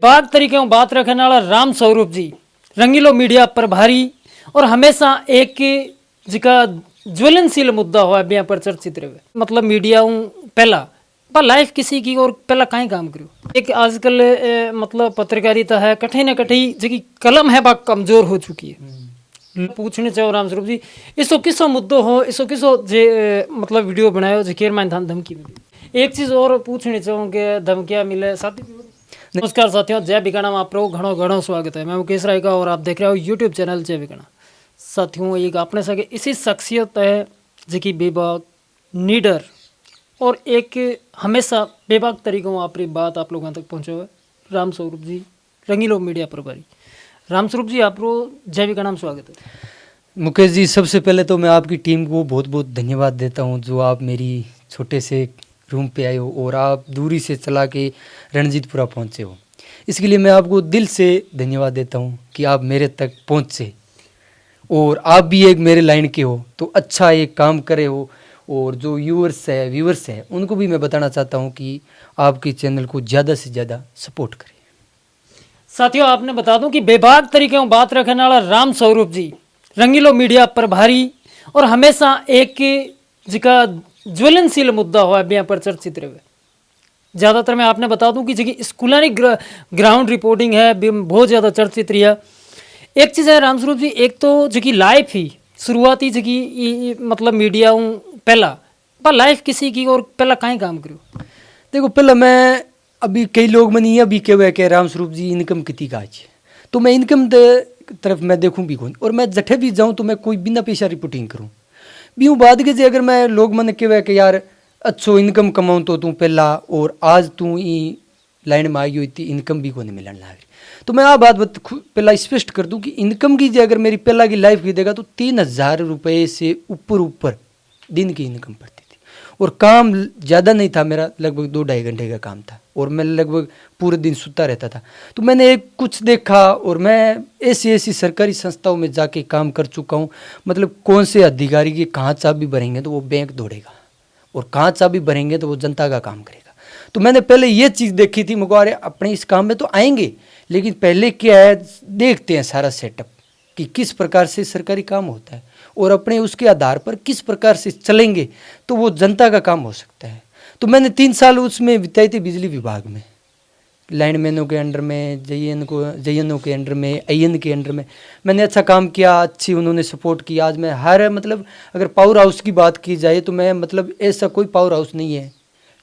बाग तरीके बात रखने वाला राम स्वरूप जी रंगीलो मीडिया प्रभारी और हमेशा एक जिका ज्वलनशील मुद्दा हुआ बिया पर चर्चित रहे मतलब मीडिया पहला पर लाइफ किसी की और पहला कहीं काम करो एक आजकल मतलब पत्रकारिता है कठिन न कठिन जी कलम है बा कमजोर हो चुकी है पूछने चाहो राम स्वरूप जी इसो किसो मुद्दो हो इसो किसो जे मतलब वीडियो बनायो जिकेर मान धमकी मिली एक चीज और पूछनी चाहूँ कि धमकियाँ मिले साथी नमस्कार साथियों जय बिकाना में आप घणो घणो स्वागत है मैं मुकेश राय का और आप देख रहे हो यूट्यूब चैनल जय बिकाना साथियों एक अपने सके इसी शख्सियत है जिकी बेबाक नीडर और एक हमेशा बेबाक तरीकों अपनी बात आप लोगों तक पहुँचे हुए राम स्वरूप जी रंगीलो मीडिया प्रभारी राम स्वरूप जी आप जय बिकाना में स्वागत है। मुकेश जी सबसे पहले तो मैं आपकी टीम को बहुत बहुत धन्यवाद देता हूं जो आप मेरी छोटे से रूम पे आए हो और आप दूरी से चला के रणजीतपुरा पहुंचे हो इसके लिए मैं आपको दिल से धन्यवाद देता हूं कि आप मेरे तक पहुंचे और आप भी एक मेरे लाइन के हो तो अच्छा एक काम करे हो और जो व्यूअर्स है उनको भी मैं बताना चाहता हूं कि आपके चैनल को ज़्यादा से ज़्यादा सपोर्ट करें। साथियों आपने बता दूं कि बेबाक तरीके बात रखने वाला राम स्वरूप जी रंगीलो मीडिया प्रभारी और हमेशा एक जिका ज्वलनशील मुद्दा हुआ बिया पर चर्चित रहे ज़्यादातर मैं आपने बता दूं कि जी स्कूलानी ग्राउंड रिपोर्टिंग है बहुत ज़्यादा चर्चित रही है। एक चीज़ है राम स्वरूप जी एक तो जी लाइफ ही शुरुआती जी मतलब मीडिया पहला पर लाइफ किसी की और पहला कहीं काम करो देखो पहला मैं अभी कई लोग मैंने यह भी कहे कि राम स्वरूप जी इनकम कितनी का है तो मैं इनकम तरफ मैं देखूं भी कौन और मैं जठे भी जाऊं तो मैं कोई बिना पैसा रिपोर्टिंग करूं भी हूँ बाद के जे अगर मैं लोग मैंने कहे कि यार अच्छो इनकम कमाऊं तो तू पहला और आज तू ई लाइन में आई हो इतनी इनकम भी को नहीं मिलने लग रही तो मैं आ बात पहला स्पष्ट कर दूं कि इनकम की जे अगर मेरी पहला की लाइफ की देगा तो 3,000 रुपये से ऊपर दिन की इनकम पड़ती थी और काम ज़्यादा नहीं था मेरा लगभग 2-2.5 घंटे का काम था और मैं लगभग पूरे दिन सुता रहता था तो मैंने एक कुछ देखा और मैं ऐसी सरकारी संस्थाओं में जाके काम कर चुका हूँ मतलब कौन से अधिकारी की कहाँ चाबी भरेंगे तो वो बैंक दौड़ेगा और कहाँ चाबी भरेंगे तो वो जनता का काम करेगा तो मैंने पहले ये चीज़ देखी थी मुझको अरे अपने इस काम में तो आएंगे लेकिन पहले क्या है देखते हैं सारा सेटअप कि किस प्रकार से सरकारी काम होता है और अपने उसके आधार पर किस प्रकार से चलेंगे तो वो जनता का काम हो सकता है। तो मैंने 3 साल उसमें बिताए थे बिजली विभाग में लाइनमैनों के अंडर में जयनों के अंडर में AN के अंडर में मैंने अच्छा काम किया अच्छी उन्होंने सपोर्ट किया। आज मैं हर मतलब अगर पावर हाउस की बात की जाए तो मैं मतलब ऐसा कोई पावर हाउस नहीं है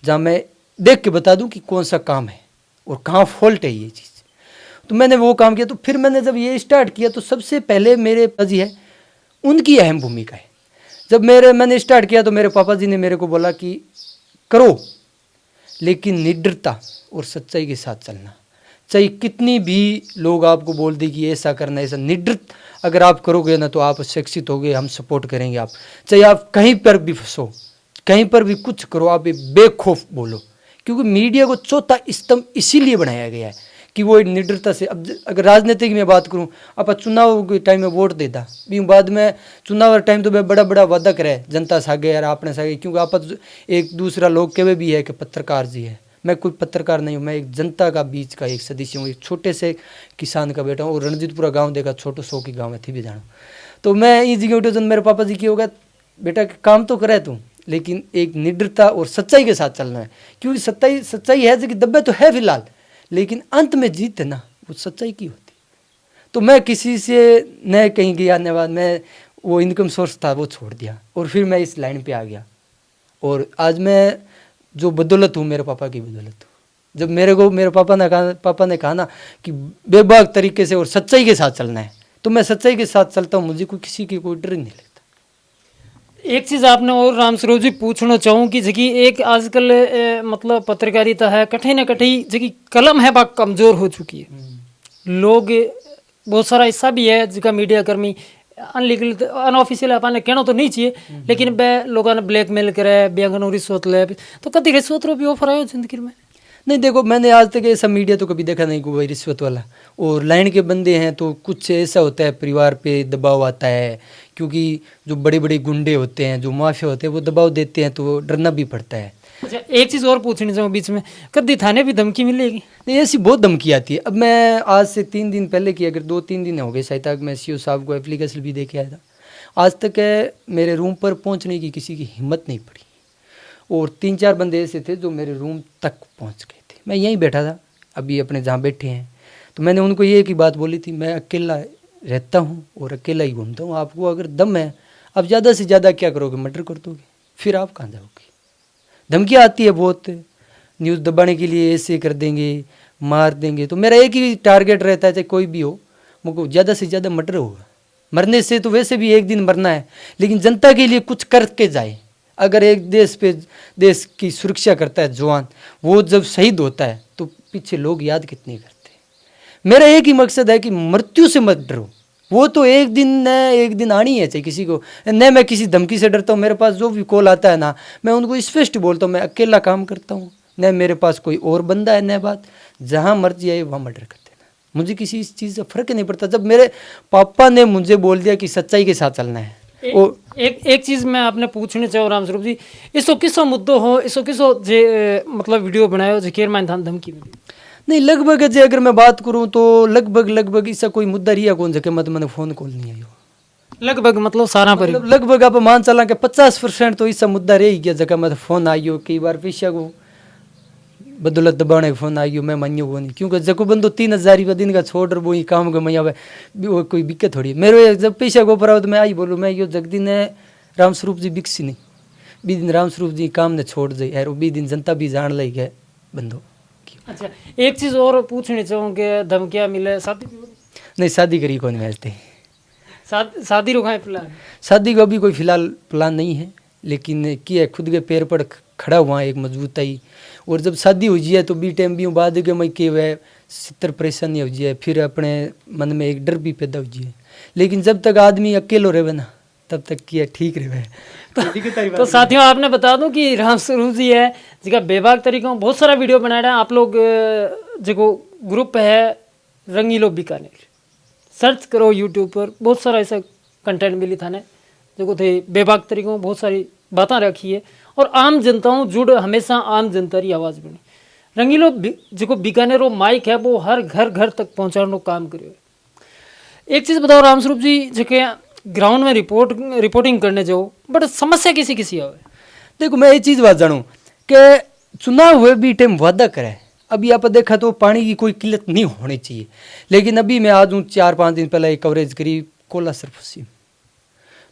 जहाँ मैं देख के बता दूं कि कौन सा काम है और कहाँ फॉल्ट है ये चीज़। तो मैंने वो काम किया तो फिर मैंने जब ये स्टार्ट किया तो सबसे पहले मेरे पापा जी है उनकी अहम भूमिका है। जब मैंने स्टार्ट किया तो मेरे पापा जी ने मेरे को बोला कि करो लेकिन निडरता और सच्चाई के साथ चलना चाहे कितनी भी लोग आपको बोल दे कि ऐसा करना ऐसा निडर अगर आप करोगे ना तो आप शिक्षित होगे हम सपोर्ट करेंगे। आप चाहे आप कहीं पर भी फंसो कहीं पर भी कुछ करो आप बेखौफ बोलो क्योंकि मीडिया को चौथा स्तंभ इसीलिए बनाया गया है कि वो निडरता से। अब अगर राजनीतिक में बात करूं आप चुनाव के टाइम में वोट देता भी बाद में चुनाव टाइम तो मैं बड़ा वादा करे जनता सागे यार आपने सागे क्योंकि आप एक दूसरा लोग कहे भी है कि पत्रकार जी है मैं कोई पत्रकार नहीं हूँ मैं एक जनता का बीच का एक सदस्य हूँ एक छोटे से किसान का बेटा हूँ और रणजीतपुरा गाँव देखा छोटो 100 की गाँव में थी भी जाना तो मैं ये जगह उठे मेरे पापा जी की होगा बेटा काम तो करे तू लेकिन एक निडरता और सच्चाई के साथ चलना है क्योंकि सच्चाई है जो कि दब्बे तो है फिलहाल लेकिन अंत में जीत है ना वो सच्चाई की होती। तो मैं किसी से न कहीं गया न बाद मैं वो इनकम सोर्स था वो छोड़ दिया और फिर मैं इस लाइन पे आ गया और आज मैं जो बदौलत हूँ मेरे पापा की बदौलत हूँ। जब मेरे पापा ने कहा ना कि बेबाक तरीके से और सच्चाई के साथ चलना है तो मैं सच्चाई के साथ चलता हूँ मुझे किसी की कोई डर नहीं लगता। एक चीज़ आपने और राम स्वरूप जी पूछना चाहूँ कि जी एक आजकल मतलब पत्रकारिता है कठिन न कठिन जी कलम है बा कमज़ोर हो चुकी है लोग बहुत सारा हिस्सा भी है जिसका मीडिया कर्मी अनलीगल अनऑफिशियल अपन कहना तो नहीं चाहिए लेकिन बे लोगों ने ब्लैकमेल करे बेगन रिश्वत ले तो कभी रिश्वत रो भी ऑफर आयो जिंदगी में नहीं। देखो मैंने आज तक ऐसा मीडिया तो कभी देखा नहीं कि भाई रिश्वत वाला और लाइन के बंदे हैं तो कुछ ऐसा होता है परिवार पे दबाव आता है क्योंकि जो बड़े गुंडे होते हैं जो माफिया होते हैं वो दबाव देते हैं तो डरना भी पड़ता है। अच्छा, एक चीज़ और पूछनी चाहूँ बीच में, कभी थाने भी धमकी मिलेगी? नहीं, ऐसी बहुत धमकी आती है। अब मैं आज से 3 दिन पहले की, अगर 2-3 दिन हो गए शायद तक, मैं सीओ साहब को एप्लीकेशन भी दे के आया था। आज तक मेरे रूम पर पहुंचने की किसी की हिम्मत नहीं पड़ी, और 3-4 बंदे ऐसे थे जो मेरे रूम तक पहुंच गए थे। मैं यहीं बैठा था अभी अपने जहाँ बैठे हैं, तो मैंने उनको ये एक ही बात बोली थी, मैं अकेला रहता हूँ और अकेला ही घूमता हूँ, आपको अगर दम है आप ज़्यादा से ज़्यादा क्या करोगे, मर्डर कर दोगे, फिर आप कहाँ जाओगे। धमकी आती है बहुत, न्यूज़ दबाने के लिए ऐसे कर देंगे, मार देंगे। तो मेरा एक ही टारगेट रहता है, चाहे कोई भी हो, मुझको ज़्यादा से ज़्यादा मर्डर होगा। मरने से तो वैसे भी एक दिन मरना है, लेकिन जनता के लिए कुछ करके जाए। अगर एक देश पे, देश की सुरक्षा करता है जवान, वो जब शहीद होता है तो पीछे लोग याद कितने करते हैं। मेरा एक ही मकसद है कि मृत्यु से मत डरो, वो तो एक दिन न एक दिन आनी है, चाहे किसी को न। मैं किसी धमकी से डरता हूँ, मेरे पास जो भी कॉल आता है ना, मैं उनको स्पष्ट बोलता हूँ, मैं अकेला काम करता हूँ, न मेरे पास कोई और बंदा है, न बात, जहाँ मर्जी आए वहाँ मर्डर कर देना, मुझे किसी इस चीज़ से फ़र्क नहीं पड़ता। जब मेरे पापा ने मुझे बोल दिया कि सच्चाई के साथ चलना है। एक चीज मैं आपने पूछने चाहूँ राम स्वरूप जी, इसो किसो मुद्दो हो, इसो किसो जे मतलब वीडियो बनायो जे केर मान थान धमकी मिली? नहीं, लगभग जे अगर मैं बात करूँ तो लगभग इसका कोई मुद्दा रिया कौन जके मत मैंने फ़ोन कॉल नहीं आयो। लगभग मतलब सारा पर मतलब लगभग आप मान चला कि 50% तो इसका मुद्दा रह ही गया, जगह मत फ़ोन आइयो। कई बार पीछा को बदौलत दबाने का फ़ोन आइयो, मैं मानियो को नहीं, क्योंकि जको बंदो 3,000 रुपया दिन का छोड़ वो ही काम का मैं वो कोई दिक्कत थोड़ी मेरे जब पैसा को ऊपर आओ तो मैं आई बोलूँ, मैं यो जगदी ने राम स्वरूप जी बिकसी नहीं, बी दिन राम स्वरूप जी काम ने छोड़ जाए यार, बी दिन जनता भी जान लग गए बंदो। अच्छा, एक चीज और पूछनी चाहूँ कि धमकियाँ मिले शादी नहीं, शादी करी कौन मिलते, शादी रुकाए प्लान? शादी का अभी कोई फिलहाल प्लान नहीं है, लेकिन किया खुद के पैर पर खड़ा हुआ एक मजबूताई। और जब शादी हो जाए तो बी टाइम भी बाद के मैं के वह 70 परेशानी हो जाए, फिर अपने मन में एक डर भी पैदा हो जाए। लेकिन जब तक आदमी अकेलो रहे ना, तब तक किया ठीक रहे। तो साथियों आपने बता दूं कि राम स्वरूप जी है जिसका बेबाक तरीकों बहुत सारा वीडियो बनाया है। आप लोग जो ग्रुप है रंगीलो बीकानेर, सर्च करो यूट्यूब पर, बहुत सारा ऐसा कंटेंट मिली थाने जो थे बेबाक तरीकों बहुत सारी बातें रखी है, और आम जनताओं जुड़ हमेशा आम जनता की आवाज़ बनी। रंगीलो जो बीकानेर वो माइक है वो हर घर घर तक पहुँचाने काम करियो। एक चीज़ बताओ राम स्वरूप जी, जो ग्राउंड में रिपोर्टिंग करने जाओ, बट समस्या किसी किसी आवे। देखो, मैं ये चीज़ बात जानूँ कि चुनाव हुए भी टाइम वादा करे। अभी आप देखा तो पानी की कोई किल्लत नहीं होनी चाहिए, लेकिन अभी मैं आज हूँ 4-5 दिन पहले एक कवरेज करी कोला सरफसी,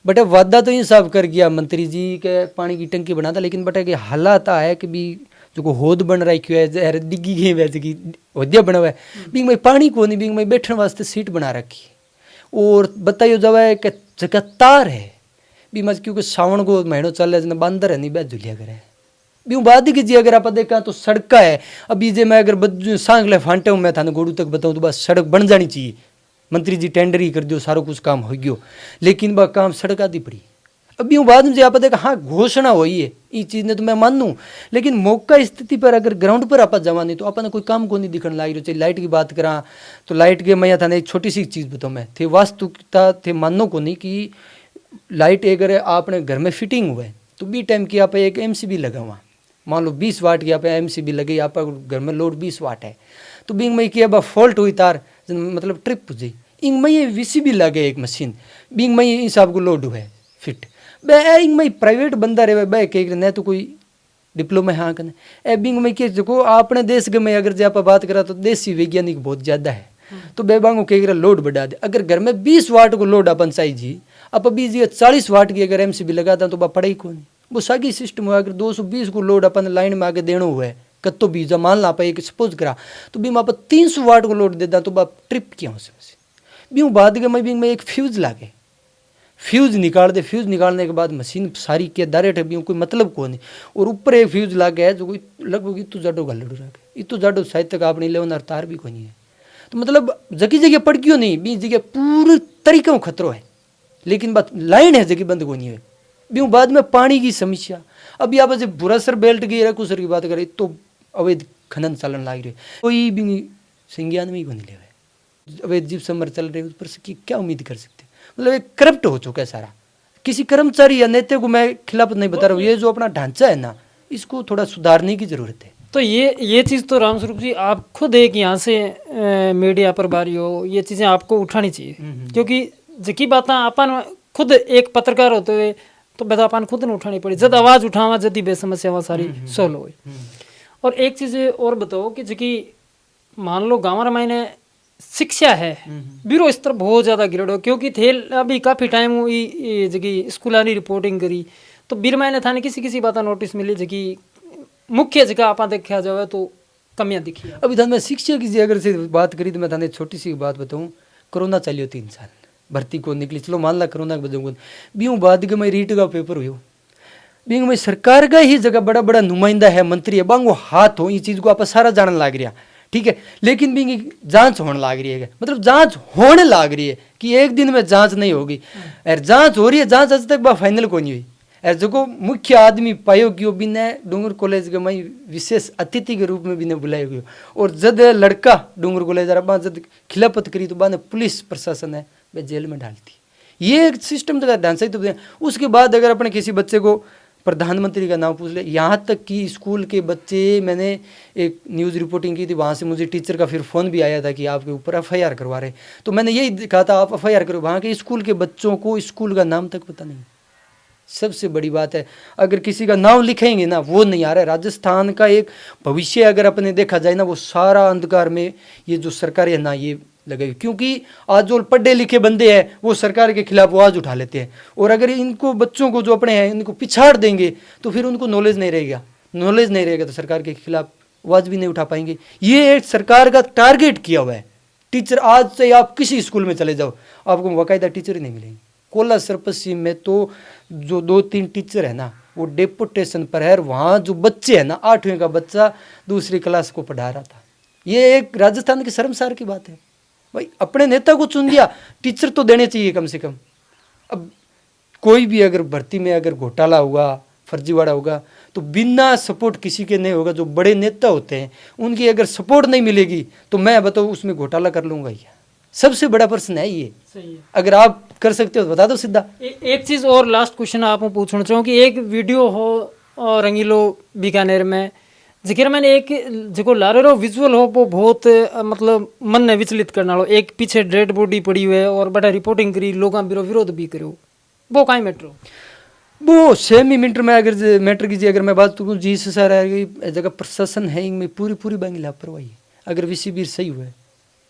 बट वादा तो ये साफ कर गया मंत्री जी के पानी की टंकी बना था, लेकिन बट के हालात है कि भी जो होद बन रहा है डिग्गी गई वैसे की होदिया बना हुआ है, बिंग में पानी को नहीं, बिंग में बैठने वास्ते सीट बना रखी, और बताइयो जब है कि जगह तार है भी मत, क्योंकि सावन को महीनों चल रहा है, बांदर है नहीं बैठ झुलिया करे भी बाद की जी। अगर आप देखा तो सड़क है अभी जे मैं अगर सांगले फांटे हूँ, मैं थाने गोड़ू तक बताऊँ तो बस सड़क बन जानी चाहिए। मंत्री जी टेंडर ही कर दियो, सारा कुछ काम हो गयो, लेकिन वह काम सड़क आती पड़ी। अभी बाद में आप देखा, हाँ घोषणा हुई है इस चीज़ ने तो मैं मानूँ, लेकिन मौका स्थिति पर अगर ग्राउंड पर आप जमा नहीं तो अपने कोई काम को नहीं दिखने लग रही। चाहे लाइट की बात करा तो लाइट के मैं था एक छोटी सी चीज़ बताऊँ, मैं थे वास्तुकता थे मानो को नहीं कि लाइट अगर आपने घर में फिटिंग हुआ है तो बी टाइम की आप एक MCB लगा हुआ, मान लो 20 वाट की आप MCB लगी, आप घर में लोड 20 वाट है, तो बिंग में की अब फॉल्ट हुई तार मतलब ट्रिप हो जाए, इंग में ये VCB लगे एक मशीन, बिंग में हिसाब को लोड हुआ है फिट बे, इंग में प्राइवेट बंदा रहे बे के न तो कोई डिप्लोमा हाँ कने ए बिंग में के जो अपने देश के में अगर जो आप बात करा तो देसी वैज्ञानिक बहुत ज़्यादा है, तो बेबांगो के लोड बढ़ा दे। अगर घर में 20 वाट को लोड अपन चाहिए जी, अब अभी जी 40 वाट की अगर MCB लगाता तो पड़ा ही कौन, वो सागी सिस्टम हुआ। अगर 220 को लोड अपन लाइन में आगे देना हुआ है कत्तो भी जब मान ला पाए एक सपोज करा तो भी आप 300 वाट को लोड देता तो बाप ट्रिप किया हो सकते भी बाद के मैं एक फ्यूज लागे, फ्यूज निकाल दे, फ्यूज निकालने के बाद मशीन सारी के डायरेक्ट है कोई मतलब को नहीं, और ऊपर एक फ्यूज लागे है जो कोई लगभग इतू जाडो गलड़ू रखे, इतू जाडो शायद तक आपने लेवन तार भी कोई नहीं है, तो मतलब जगह जगह पड़ क्यों नहीं बीच जगह पूरी तरीके में खतरो है, लेकिन बात लाइन है जगह बंद को नहीं है। भी बाद में पानी की समस्या, अभी आप जब बुरासर बेल्ट की कुसर की बात करें तो अवैध खनन चलन लग रहे, कोई भी संज्ञान में ही नहीं ले रहे, अवैध जीव समर चल रहे, उस पर से क्या उम्मीद कर सकते। मतलब एक करप्ट हो चुका है सारा, किसी कर्मचारी या नेता को मैं खिलाफ नहीं बता रहा हूँ, ये जो अपना ढांचा है ना इसको थोड़ा सुधारने की ज़रूरत है। तो ये चीज़ तो राम स्वरूप जी आप खुद एक यहाँ से मीडिया प्रभारी हो, ये चीज़ें आपको उठानी चाहिए, क्योंकि जकी बात अपन खुद एक पत्रकार होते हुए तो बेटा अपन खुद ने उठानी पड़ी, जब आवाज़ उठावा जदी बे समस्या सारी सोल्व हो। और एक चीज़ और बताओ कि जकी मान लो गाँव मायने शिक्षा है बीरो स्तर बहुत ज़्यादा गिरड़ो, क्योंकि थे अभी काफ़ी टाइम हुई जगी स्कूलानी रिपोर्टिंग करी तो बीर मायने थाने किसी बात नोटिस मिली जगी मुख्य जगह आप देखा जाए तो कमियां दिखी। अभी थाने मैं शिक्षा की अगर से बात करी तो मैं थाने छोटी सी बात बताऊं, कोरोना चलियो 3 साल भर्ती को निकली, चलो मान ला कोरोना के बजूंगा बीऊ बाद के मैं रीट का पेपर हुई बींग में सरकार का ही जगह बड़ा बड़ा नुमाइंदा है, मंत्री है, बांग वो हाथ हो, ये चीज़ को आप सारा जानने लाग रहा, ठीक है, लेकिन भी जांच होने लाग रही है, मतलब जांच होने लाग रही है कि एक दिन में जांच नहीं होगी, और जांच हो रही है, जांच आज तक बा फाइनल को नहीं हुई। और जो मुख्य आदमी पायो कि वो बिना डूंगर कॉलेज के मई विशेष अतिथि के रूप में बिना बुलाया गया, और जब लड़का डूंगर कॉलेज जब खिलाफत करी तो बाद पुलिस प्रशासन है वह जेल में डालती। ये एक सिस्टम का ढांचा ही तो। उसके बाद अगर अपने किसी बच्चे को प्रधानमंत्री का नाम पूछ ले, यहाँ तक कि स्कूल के बच्चे, मैंने एक न्यूज़ रिपोर्टिंग की थी, वहाँ से मुझे टीचर का फिर फ़ोन भी आया था कि आपके ऊपर FIR करवा रहे, तो मैंने यही कहा था आप FIR करो। वहाँ के स्कूल के बच्चों को स्कूल का नाम तक पता नहीं। सबसे बड़ी बात है अगर किसी का नाम लिखेंगे ना वो नहीं आ रहा है। राजस्थान का एक भविष्य अगर अपने देखा जाए ना, वो सारा अंधकार में ये जो सरकार है ना ये लगे, क्योंकि आज जो पढ़े लिखे बंदे हैं वो सरकार के खिलाफ आवाज़ उठा लेते हैं, और अगर इनको बच्चों को जो अपने हैं इनको पिछाड़ देंगे तो फिर उनको नॉलेज नहीं रहेगा, नॉलेज नहीं रहेगा तो सरकार के खिलाफ आवाज़ भी नहीं उठा पाएंगे। ये एक सरकार का टारगेट किया हुआ है। टीचर आज से आप किसी स्कूल में चले जाओ आपको बाकायदा टीचर ही नहीं मिलेंगे। कोला सरपसी में तो जो 2-3 टीचर है ना वो डेपुटेशन पर है, वहाँ जो बच्चे हैं ना 8वीं का बच्चा दूसरी क्लास को पढ़ा रहा था। ये एक राजस्थान की शर्मसार की बात है। भाई अपने नेता को चुन दिया, टीचर तो देने चाहिए कम से कम। अब कोई भी अगर भर्ती में अगर घोटाला हुआ, फर्जीवाड़ा होगा तो बिना सपोर्ट किसी के नहीं होगा। जो बड़े नेता होते हैं उनकी अगर सपोर्ट नहीं मिलेगी तो मैं बताऊँ उसमें घोटाला कर लूँगा। ये सबसे बड़ा प्रश्न है ये। सही है। अगर आप कर सकते हो तो बता दो सीधा। एक चीज़ और लास्ट क्वेश्चन आप पूछना चाहूँ कि एक वीडियो हो और रंगीलो बीकानेर में जिक्र मैंने एक जो ला रहे विजुअल हो वो बहुत मतलब मन ने विचलित करने वालों, एक पीछे डेड बॉडी पड़ी हुई है और बड़ा रिपोर्टिंग करी लोग विरोध भी करो, वो काई मैटर वो सेम ही मीटर में अगर मैटर कीजिए। अगर मैं बात करूँ जी सर है जगह प्रशासन है इनमें पूरी बांगी लापरवाही है। अगर विसी सही हुआ है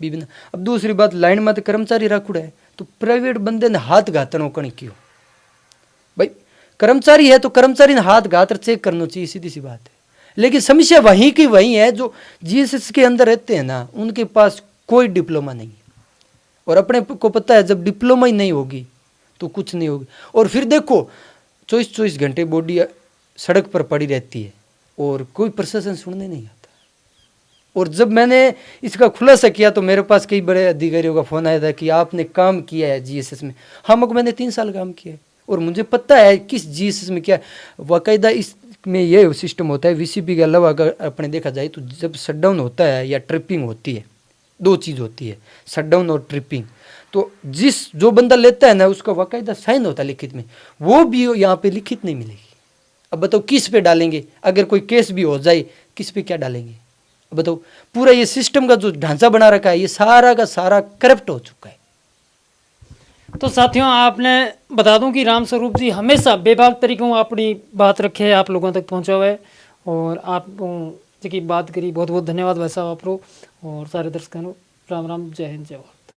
बिना। अब दूसरी बात लाइन में तो कर्मचारी रखुड़ा है तो प्राइवेट बंदे ने हाथ घातन होकर क्यों भाई? कर्मचारी है तो कर्मचारी ने हाथ घातर चेक करना चाहिए, सीधी सी बात है। लेकिन समस्या वहीं की वहीं है जो जीएसएस के अंदर रहते हैं ना उनके पास कोई डिप्लोमा नहीं है, और अपने को पता है जब डिप्लोमा ही नहीं होगी तो कुछ नहीं होगी। और फिर देखो 24 घंटे बॉडी सड़क पर पड़ी रहती है और कोई प्रशासन सुनने नहीं आता। और जब मैंने इसका खुलासा किया तो मेरे पास कई बड़े अधिकारियों का फ़ोन आया था कि आपने काम किया है जीएसएस में। हाँ मगर मैंने 3 साल काम किया है और मुझे पता है किस जीएसएस में क्या बाकायदा इसमें ये सिस्टम होता है। वीसीपी के अलावा अगर अपने देखा जाए तो जब शटडाउन होता है या ट्रिपिंग होती है, 2 चीज़ होती है, शटडाउन और ट्रिपिंग। तो जो बंदा लेता है ना उसका बाकायदा साइन होता है लिखित में, वो भी यहाँ पे लिखित नहीं मिलेगी। अब बताओ किस पे डालेंगे? अगर कोई केस भी हो जाए किस पे क्या डालेंगे? अब बताओ पूरा ये सिस्टम का जो ढांचा बना रखा है ये सारा का सारा करप्ट हो चुका है। तो साथियों आपने बता दूं कि राम स्वरूप जी हमेशा बेबाक तरीकों अपनी बात रखे आप लोगों तक पहुंचा हुआ है, और आप की बात करी बहुत बहुत धन्यवाद भाई साहब आप और सारे दर्शकों राम राम, जय हिंद, जय भारत।